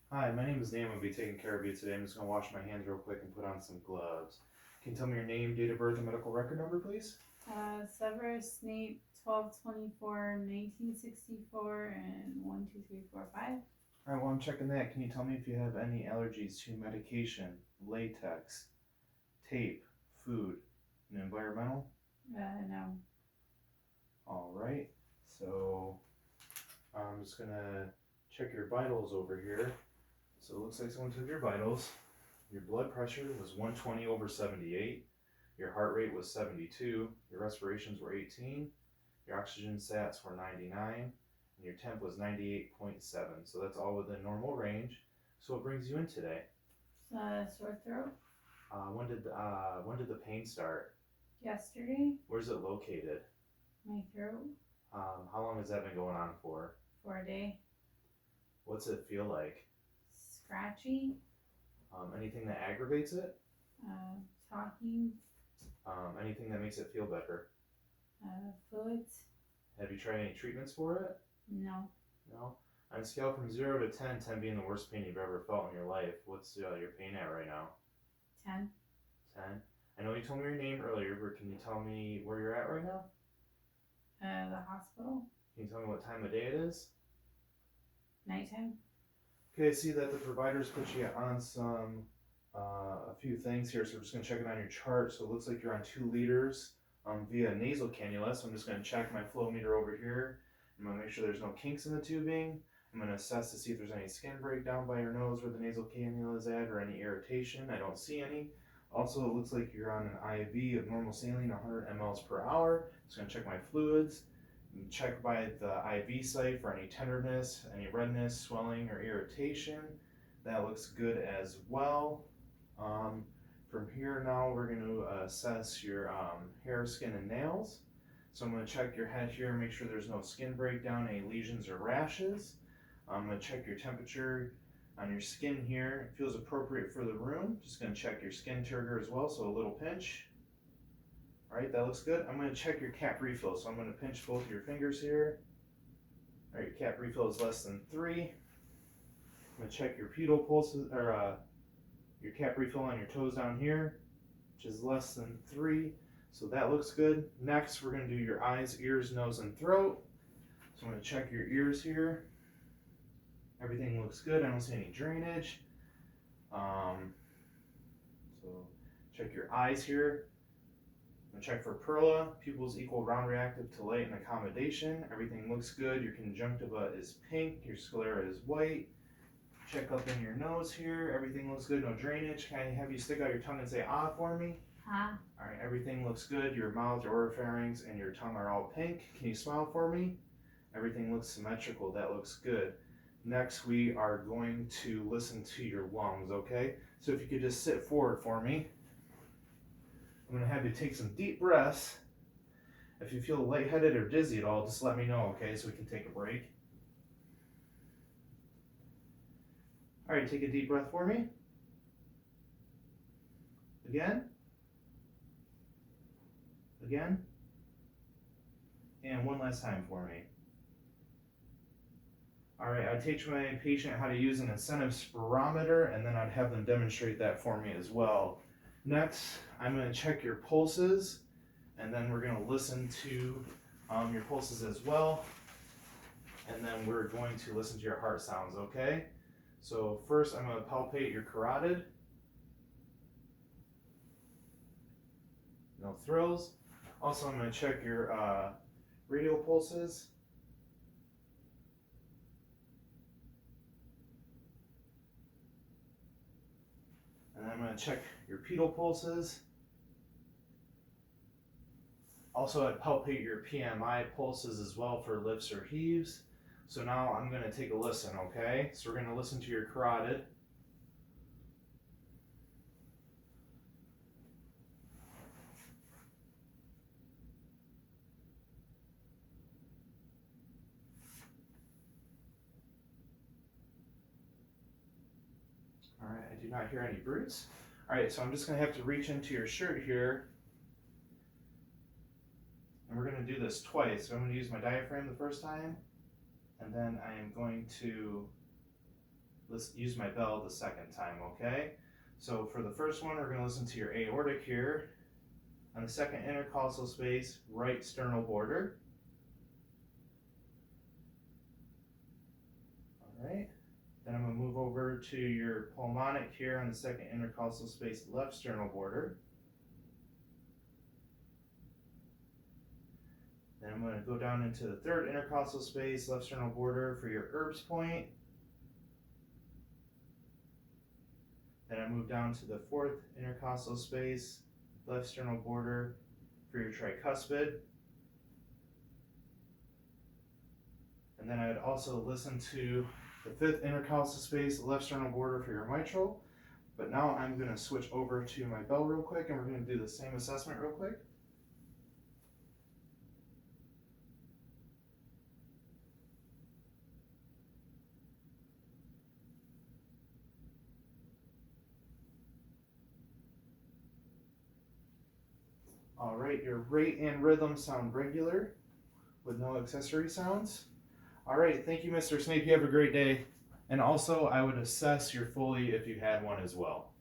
Hi, my name is Nam. I'll be taking care of you today. I'm just going to wash my hands real quick and put on some gloves. Can you tell me your name, date of birth, and medical record number, please? Severus Snape, 12/24, 1964, and 12345. All right, while I'm checking that, can you tell me if you have any allergies to medication, latex, tape, food, and environmental? No. All right, so I'm just going to check your vitals over here. So it looks like someone took your vitals. Your blood pressure was 120 over 78. Your heart rate was 72. Your respirations were 18. Your oxygen sats were 99. And your temp was 98.7. So that's all within normal range. So what brings you in today? Sore throat. When did the pain start? Yesterday. Where's it located? My throat. How long has that been going on for? For a day. What's it feel like? Scratchy. Anything that aggravates it? Talking. Anything that makes it feel better? Fluids. Have you tried any treatments for it? No. No? On a scale from 0 to 10, 10 being the worst pain you've ever felt in your life, what's your pain at right now? 10. 10? I know you told me your name earlier, but can you tell me where you're at right now? The hospital. Can you tell me what time of day it is? Nighttime. Okay, I see that the providers put you on a few things here, so we're just going to check it on your chart. So it looks like you're on 2 liters via nasal cannula. So I'm just going to check my flow meter over here. I'm going to make sure there's no kinks in the tubing. I'm going to assess to see if there's any skin breakdown by your nose where the nasal cannula is at or any irritation. I don't see any. Also, it looks like you're on an IV of normal saline, 100 mLs per hour. Just going to check my fluids. Check by the IV site for any tenderness, any redness, swelling, or irritation. That looks good as well. From here now, we're going to assess your hair, skin, and nails. So I'm going to check your head here, make sure there's no skin breakdown, any lesions or rashes. I'm going to check your temperature on your skin here. It feels appropriate for the room. Just going to check your skin turgor as well, so a little pinch. All right, that looks good. I'm going to check your cap refill. So I'm going to pinch both of your fingers here. All right, your cap refill is less than 3. I'm going to check your pedal pulses, or your cap refill on your toes down here, which is less than 3. So that looks good. Next, we're going to do your eyes, ears, nose, and throat. So I'm going to check your ears here. Everything looks good. I don't see any drainage. So check your eyes here. I'm gonna check for perla. Pupils equal round reactive to light and accommodation. Everything looks good. Your conjunctiva is pink. Your sclera is white. Check up in your nose here. Everything looks good. No drainage. Can I have you stick out your tongue and say ah for me? Ah. All right. Everything looks good. Your mouth, your oropharynx, and your tongue are all pink. Can you smile for me? Everything looks symmetrical. That looks good. Next, we are going to listen to your lungs, okay? So if you could just sit forward for me. I'm going to have you take some deep breaths. If you feel lightheaded or dizzy at all, just let me know, okay, so we can take a break. All right, take a deep breath for me. Again. Again. And one last time for me. All right, I teach my patient how to use an incentive spirometer, and then I'd have them demonstrate that for me as well. Next, I'm going to check your pulses, and then we're going to listen to your pulses as well. And then we're going to listen to your heart sounds, okay? So first, I'm going to palpate your carotid. No thrills. Also, I'm going to check your radial pulses. And then I'm going to check your pedal pulses. Also, I'd palpate your PMI pulses as well for lifts or heaves. So now I'm going to take a listen, okay? So we're going to listen to your carotid. All right, I do not hear any brutes. All right, so I'm just going to have to reach into your shirt here. And we're going to do this twice. So I'm going to use my diaphragm the first time. And then I am going to let's use my bell the second time, okay? So for the first one, we're gonna listen to your aortic here. On the second intercostal space, right sternal border. All right. Then I'm gonna move over to your pulmonic here on the second intercostal space, left sternal border. Then I'm gonna go down into the third intercostal space, left sternal border for your Erb's point. Then I move down to the fourth intercostal space, left sternal border for your tricuspid. And then I'd also listen to the fifth intercostal space, left sternal border for your mitral. But now I'm gonna switch over to my bell real quick and we're gonna do the same assessment real quick. All right, your rate and rhythm sound regular with no accessory sounds. All right, thank you, Mr. Snape. You have a great day. And also, I would assess your Foley if you had one as well.